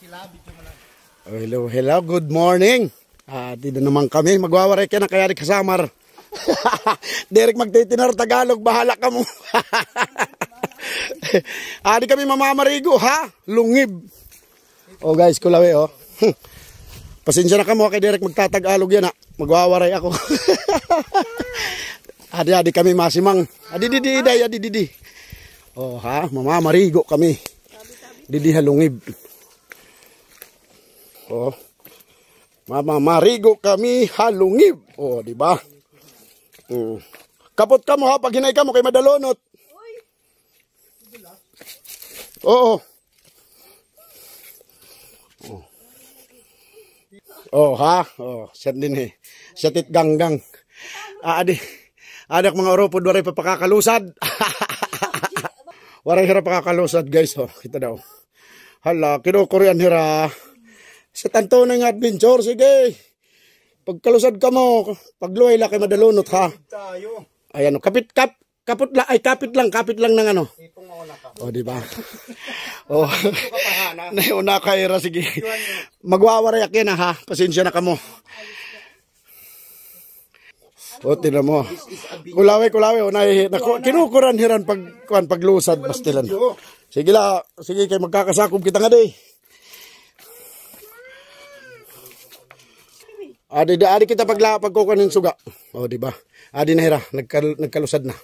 Oh, hello, good morning. Dito naman kami, magwawaray ka na kaya ni kasamar. Derek magtitinar Tagalog, bahala ka mo. Di kami mamamarigo, ha? Lungib. Oh guys, kulawi, oh. Pasensya na ka mo kay Derek magtatagalog yan, ha? Magwawaray ako. Adi kami masimang. Adi. Oh, ha? Mamamarigo kami. Didi halungib. Oh. Mamamarigo kami halungib. Oh, di ba? Kapot ka mo ha pag hinay ka mo kay madalonot. Oo. Oh, ha? Oh, siya din eh. Siya tit ganggang. Adak mga oropod waray pa pakakalusad. Waray hira pakakalusad, guys. Oh, kita daw. Hala, kinukurian hira. Sa tanto ng adventure, sige. Pagkalusad ka mo, pagluway la kay madalunot, ha? Ayan, kapit lang ng ano. O, di ba? O, nauna ka, Ira, sige. Magwawarayak yan, ha? Pasensya na ka mo. O, tinan mo. Kulawi. Kinukuran hiran paglusad, bastilan. Sige kay magkakasakop kita nga, day. Adi kita pagkukuha ng suga. O, di ba? Adi na hira, nagkalusad na.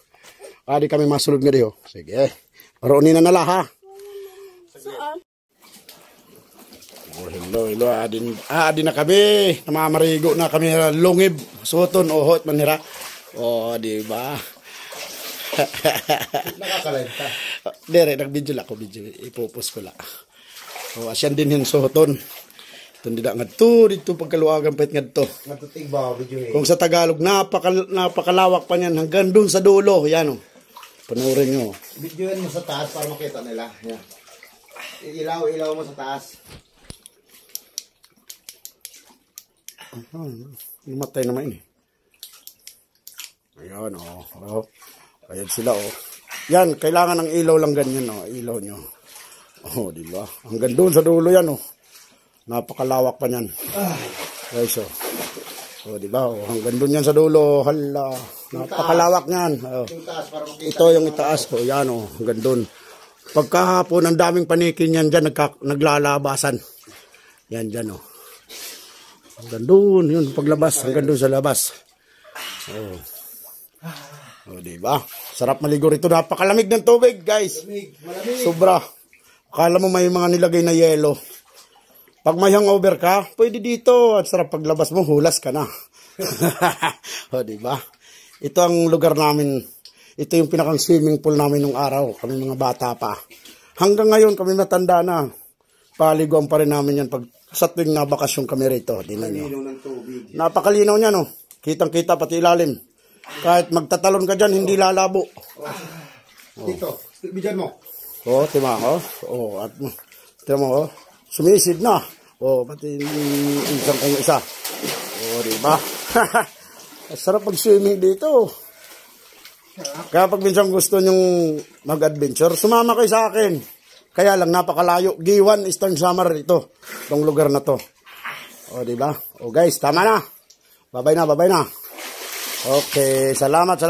Adi kami masulod nga diyo. Sige. Maroonin na nala, ha? Oh, hello. Adi na kami. Namamarigo na kami. Lungib. Suton. Ohot man hira. O, di ba? Nakakalive ka. Dere, nag-video lang ako. Ipopos ko lang. O, asyan din yung suton. Hindi na nga dito pagkaluagan pa nga ito. Kung sa Tagalog, napakalawak pa niyan hanggang dun sa dulo. Yan o. Panurin nyo. Videoin mo sa taas para makita nila. Yan. Ilaw mo sa taas. Lumatay naman eh. Ayan o. Ayan sila o. Yan, kailangan ng ilaw lang ganyan o. Ilaw nyo. O, diba? Hanggang dun sa dulo yan o. Napakalawak pa niyan. Guys, oh. Oh, di ba? Oh, hanggang doon yan sa dulo. Hala. Napakalawak niyan. Oh. Ito yung itaas ko. Yan, oh. Hanggang doon. Pagkahapon, ang daming panikin yan dyan. Naglalabasan. Yan, dyan, oh. Hanggang doon. Yun, paglabas. Hanggang doon sa labas. Oh. Oh, di ba? Sarap maligo rito. Napakalamig ng tubig, guys. Sobra. Akala mo may mga nilagay na yelo. Pag may hangover ka, pwede dito. At sarap paglabas mo, hulas ka na. O, diba? Ito ang lugar namin. Ito yung pinakang swimming pool namin nung araw. Kami mga bata pa. Hanggang ngayon, kami matanda na. Paliguan pa rin namin yan. Pag sa tuwing nabakasyon kami rito. Napakalinaw niya, no? Kitang-kita pati ilalim. Kahit magtatalon ka dyan, hindi lalabo. Dito, bigyan mo. O, tima ko. O, at tima mo, sumisid na. O, pati isang kong isa. O, diba? Sarap pag-swimming dito. Kaya pag minsan gusto nyong mag-adventure, sumama kayo sa akin. Kaya lang, napakalayo. Giwan, Eastern Samar ito. Itong lugar na to. O, diba? O, guys, tama na. Babay na. Okay, salamat.